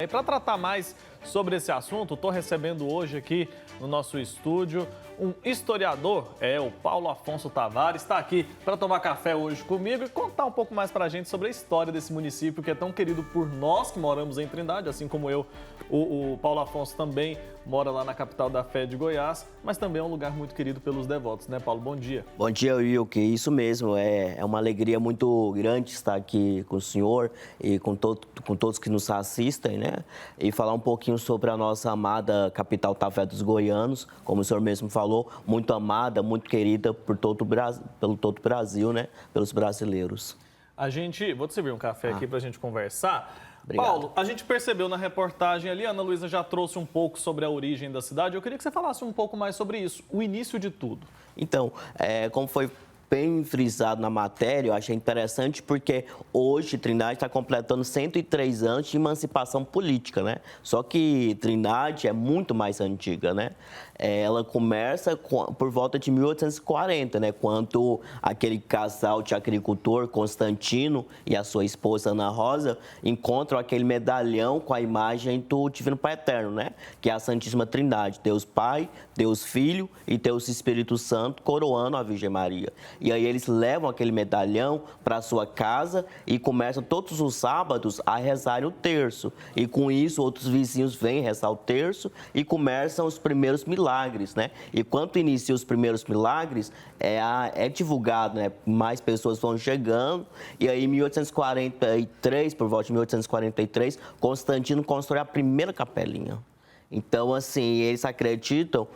E para tratar mais sobre esse assunto, estou recebendo hoje aqui no nosso estúdio um historiador, o Paulo Afonso Tavares, está aqui para tomar café hoje comigo e contar um pouco mais para a gente sobre a história desse município que é tão querido por nós que moramos em Trindade, assim como eu. O Paulo Afonso também mora lá na capital da fé de Goiás, mas também é um lugar muito querido pelos devotos, né, Paulo? Bom dia. Bom dia, Wilke. Isso mesmo, é uma alegria muito grande estar aqui com o senhor e com todos que nos assistem, né? E falar um pouquinho sobre a nossa amada capital da fé dos goianos, como o senhor mesmo falou, muito amada, muito querida por pelo todo o Brasil, né? Pelos brasileiros. Vou te servir um café aqui para a gente conversar. Obrigado. Paulo, a gente percebeu na reportagem ali, a Ana Luísa já trouxe um pouco sobre a origem da cidade. Eu queria que você falasse um pouco mais sobre isso, o início de tudo. Então, como foi bem frisado na matéria, eu achei interessante porque hoje Trindade está completando 103 anos de emancipação política, né? Só que Trindade é muito mais antiga, né? Ela começa por volta de 1840, né? Quando aquele casal de agricultor, Constantino, e a sua esposa Ana Rosa, encontram aquele medalhão com a imagem do Divino Pai Eterno, né? Que é a Santíssima Trindade, Deus Pai, Deus Filho e Deus Espírito Santo, coroando a Virgem Maria. E aí eles levam aquele medalhão para sua casa e começam todos os sábados a rezar o terço. E com isso, outros vizinhos vêm rezar o terço e começam os primeiros milagres, né? E quando iniciam os primeiros milagres, é divulgado, né? Mais pessoas vão chegando. E aí, em 1843, por volta de 1843, Constantino constrói a primeira capelinha. Então, assim, eles acreditam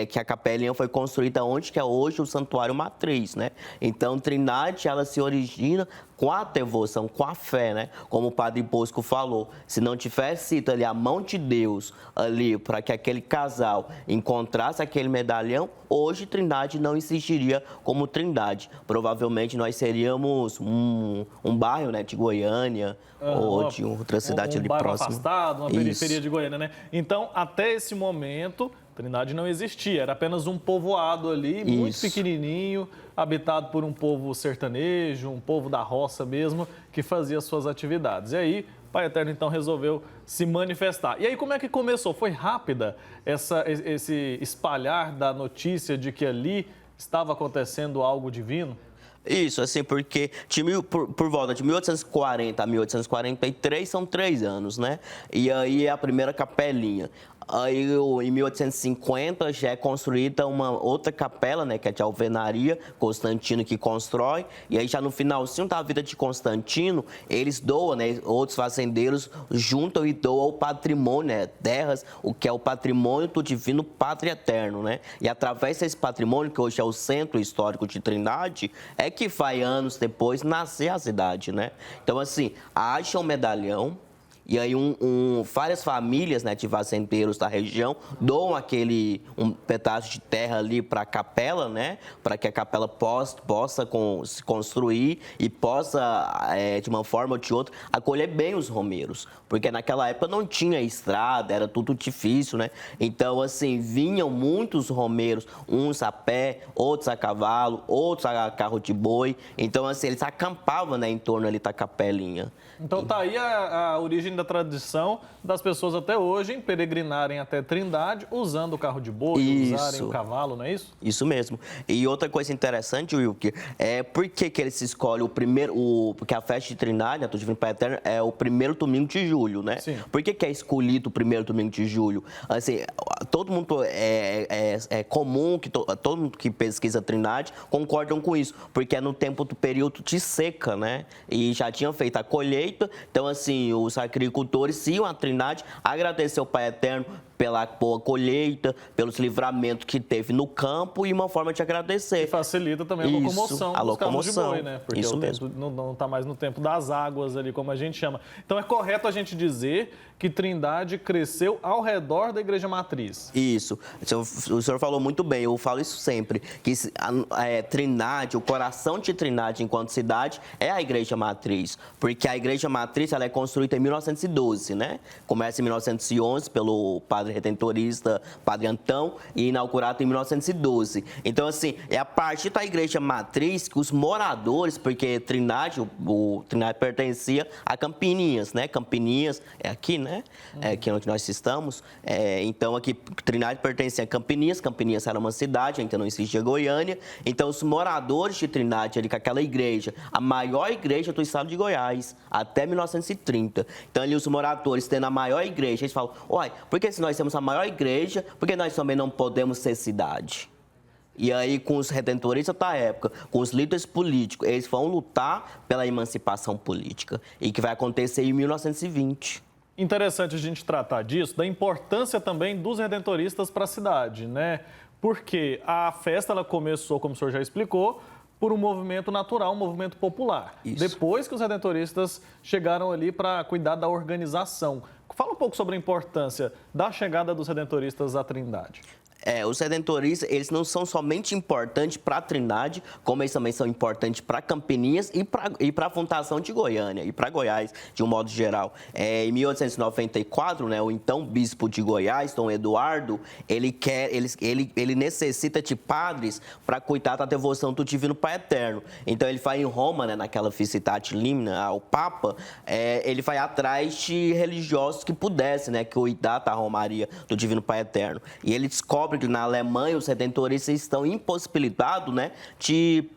que a capelinha foi construída onde que é hoje o Santuário Matriz, né? Então, Trindade, ela se origina com a devoção, com a fé, né? Como o Padre Bosco falou, se não tivesse sido ali a mão de Deus ali para que aquele casal encontrasse aquele medalhão, hoje Trindade não existiria como Trindade. Provavelmente nós seríamos um bairro, né, de Goiânia ou de outra cidade ali próxima. Um bairro afastado, uma periferia de Goiânia, né? Então, até esse momento, Trindade não existia, era apenas um povoado ali, muito pequenininho, habitado por um povo sertanejo, um povo da roça mesmo, que fazia suas atividades. E aí, Pai Eterno, então, resolveu se manifestar. E aí, como é que começou? Foi rápida esse espalhar da notícia de que ali estava acontecendo algo divino? Isso, assim, porque por volta de 1840 a 1843 são 3 anos, né? E aí é a primeira capelinha. Aí, em 1850, já é construída uma outra capela, né, que é de alvenaria, Constantino que constrói. E aí, já no finalzinho da vida de Constantino, eles doam, né, outros fazendeiros juntam e doam o patrimônio, né, terras, o que é o patrimônio do Divino Padre Eterno, né? E através desse patrimônio, que hoje é o centro histórico de Trindade, é que vai anos depois nascer a cidade, né? Então, assim, acha um medalhão. E aí várias famílias, né, de fazendeiros da região doam um pedaço de terra ali para a capela, né, para que a capela possa se construir e possa, de uma forma ou de outra, acolher bem os romeiros. Porque naquela época não tinha estrada, era tudo difícil, né? Então, assim, vinham muitos romeiros, uns a pé, outros a cavalo, outros a carro de boi. Então, assim, eles acampavam, né, em torno ali da capelinha. Então tá aí a origem da tradição das pessoas até hoje em peregrinarem até Trindade usando o carro de boi, usarem o cavalo, não é isso? Isso mesmo. E outra coisa interessante, Wilke, por que eles escolhem porque a festa de Trindade, né, do Divino Pai Eterno, é o primeiro domingo de julho, né? Sim. Por que é escolhido o primeiro domingo de julho? Assim, todo mundo, é comum que todo mundo que pesquisa Trindade concordam com isso, porque é no tempo do período de seca, né? E já tinham feito a colheita. Então, assim, os agricultores iam à Trindade agradecer ao Pai Eterno pela boa colheita, pelos livramentos que teve no campo e uma forma de agradecer. E facilita também a locomoção dos carros de boi, né? Porque isso mesmo. Não está mais no tempo das águas ali, como a gente chama. Então é correto a gente dizer que Trindade cresceu ao redor da Igreja Matriz. Isso. O senhor falou muito bem, eu falo isso sempre, que Trindade, o coração de Trindade enquanto cidade é a Igreja Matriz, porque a Igreja Matriz ela é construída em 1912, né? Começa em 1911 pelo Padre Padre Redentorista, Padre Antão, e inaugurado em 1912. Então, assim, é a partir da igreja matriz que os moradores, porque Trindade, o Trindade pertencia a Campininhas, né? Campininhas é aqui, né? É aqui onde nós estamos. Então, aqui, Trindade pertencia a Campininhas. Campininhas era uma cidade, ainda não existia Goiânia. Então, os moradores de Trindade, ali com aquela igreja, a maior igreja do estado de Goiás, até 1930. Então, ali os moradores tendo a maior igreja, eles falam, olha, porque se nós temos a maior igreja, por que nós também não podemos ser cidade? E aí, com os redentoristas da época, com os líderes políticos, eles vão lutar pela emancipação política, e que vai acontecer em 1920. Interessante a gente tratar disso, da importância também dos redentoristas para a cidade, né? Porque a festa ela começou, como o senhor já explicou, por um movimento natural, um movimento popular. Isso. Depois que os redentoristas chegaram ali para cuidar da organização. Fala um pouco sobre a importância da chegada dos redentoristas à Trindade. Os redentoristas, eles não são somente importantes para a Trindade, como eles também são importantes para Campininhas e para a fundação de Goiânia e para Goiás, de um modo geral. Em 1894, né, o então bispo de Goiás, Dom Eduardo, ele necessita de padres para cuidar da devoção do Divino Pai Eterno. Então, ele vai em Roma, né, naquela Visitate Limina, ao Papa, ele vai atrás de religiosos que pudessem, né, cuidar da Romaria do Divino Pai Eterno. E ele descobre que na Alemanha os redentoristas estão impossibilitados, né, de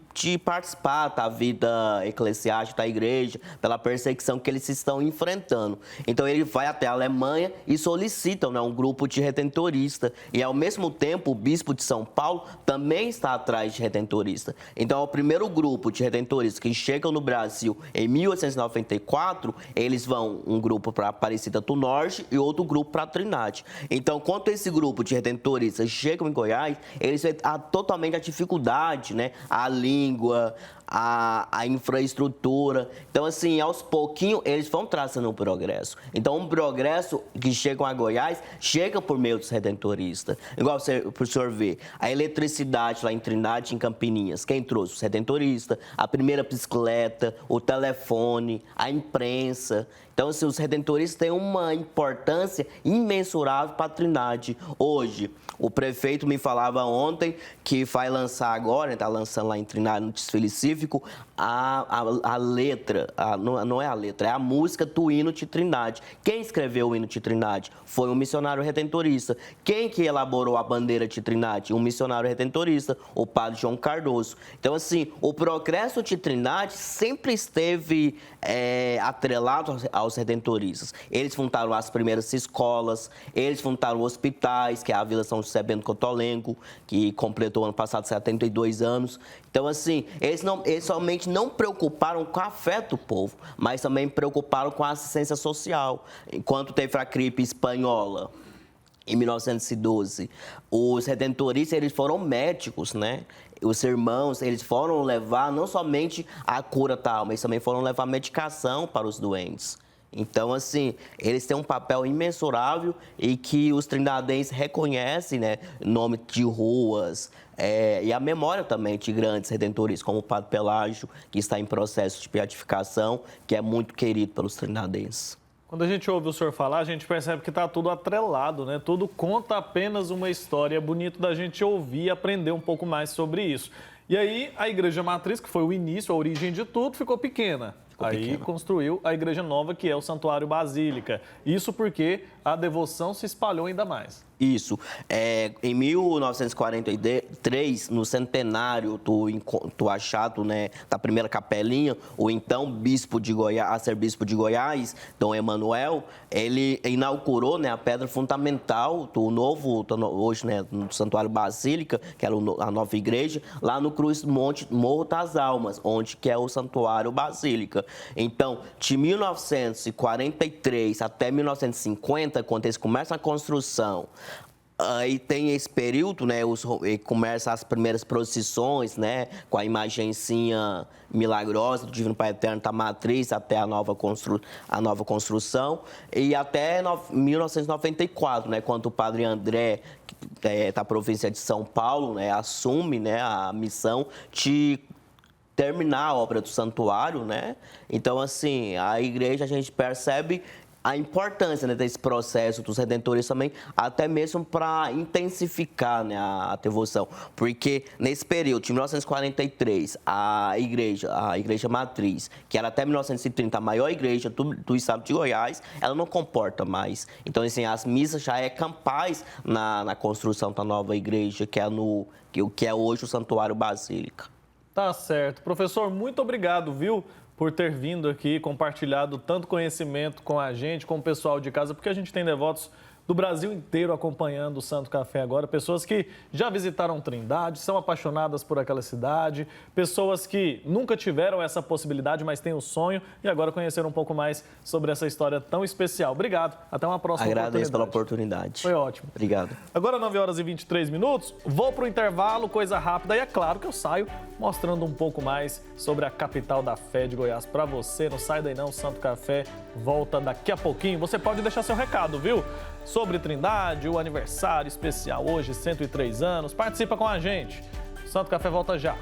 participar da vida eclesiástica da igreja, pela perseguição que eles estão enfrentando. Então, ele vai até a Alemanha e solicita, né, um grupo de redentoristas. E, ao mesmo tempo, o bispo de São Paulo também está atrás de redentoristas. Então, é o primeiro grupo de redentoristas que chegam no Brasil em 1894, eles vão um grupo para Aparecida do Norte e outro grupo para Trindade. Então, quando esse grupo de redentoristas chegam em Goiás, eles veem totalmente a dificuldade, né, a língua, a infraestrutura. Então, assim, aos pouquinhos, eles vão traçando um progresso. Então, um progresso que chega a Goiás, chega por meio dos redentoristas. Igual o senhor vê, a eletricidade lá em Trindade, em Campininhas, quem trouxe? Os redentoristas, a primeira bicicleta, o telefone, a imprensa. Então, assim, os redentoristas têm uma importância imensurável para a Trindade. Hoje, o prefeito me falava ontem que vai lançar agora, está lançando lá em Trindade, no desfile cívico, a letra, não é a letra, é a música do hino de Trindade. Quem escreveu o hino de Trindade? Foi um missionário redentorista. Quem que elaborou a bandeira de Trindade? Um missionário redentorista, o padre João Cardoso. Então, assim, o progresso de Trindade sempre esteve atrelado aos redentoristas. Eles fundaram as primeiras escolas, eles fundaram hospitais, que é a Vila São José Bento Cotolengo, que completou ano passado 72 anos. Então, assim, eles somente não preocuparam com a fé do povo, mas também preocuparam com a assistência social. Enquanto teve a gripe espanhola, em 1912, os redentoristas, eles foram médicos, né? Os irmãos, eles foram levar não somente a cura tal, mas também foram levar medicação para os doentes. Então, assim, eles têm um papel imensurável e que os trindadenses reconhecem, né? Nome de ruas e a memória também de grandes redentoristas, como o Padre Pelágio, que está em processo de beatificação, que é muito querido pelos trindadenses. Quando a gente ouve o senhor falar, a gente percebe que está tudo atrelado, né? Tudo conta apenas uma história. É bonito da gente ouvir e aprender um pouco mais sobre isso. E aí, a Igreja Matriz, que foi o início, a origem de tudo, ficou pequena. Aí construiu a Igreja Nova, que é o Santuário Basílica. Isso porque a devoção se espalhou ainda mais. Isso. Em 1943, no centenário do achado, né, da primeira capelinha, o então bispo de Goiás, arcebispo de Goiás, Dom Emanuel, ele inaugurou, né, a pedra fundamental do novo, hoje, né, no Santuário Basílica, que era a nova igreja, lá no Cruz Monte Morro das Almas, onde que é o Santuário Basílica. Então, de 1943 até 1950, quando eles começam a construção, aí tem esse período, né, começam as primeiras procissões, né, com a imagenzinha milagrosa do Divino Pai Eterno da Matriz até a nova construção, e até 1994, né, quando o Padre André, da província de São Paulo, né, assume, né, a missão de terminar a obra do santuário, né? Então, assim, a igreja, a gente percebe a importância, né, desse processo dos redentores também, até mesmo para intensificar, né, a devoção. Porque nesse período, de 1943, a igreja matriz, que era até 1930 a maior igreja do estado de Goiás, ela não comporta mais. Então, assim, as missas já é campais na construção da nova igreja, que é hoje o Santuário Basílica. Tá certo. Professor, muito obrigado, viu, por ter vindo aqui, compartilhado tanto conhecimento com a gente, com o pessoal de casa, porque a gente tem devotos do Brasil inteiro acompanhando o Santo Café agora, pessoas que já visitaram Trindade, são apaixonadas por aquela cidade, pessoas que nunca tiveram essa possibilidade, mas têm o sonho e agora conheceram um pouco mais sobre essa história tão especial. Obrigado, até uma próxima oportunidade. Agradeço pela oportunidade. Foi ótimo. Obrigado. Agora 9h23, vou para o intervalo, coisa rápida, e é claro que eu saio mostrando um pouco mais sobre a capital da fé de Goiás para você. Não sai daí não, o Santo Café volta daqui a pouquinho. Você pode deixar seu recado, viu? Sobre Trindade, o aniversário especial hoje, 103 anos. Participa com a gente. O Santo Café volta já.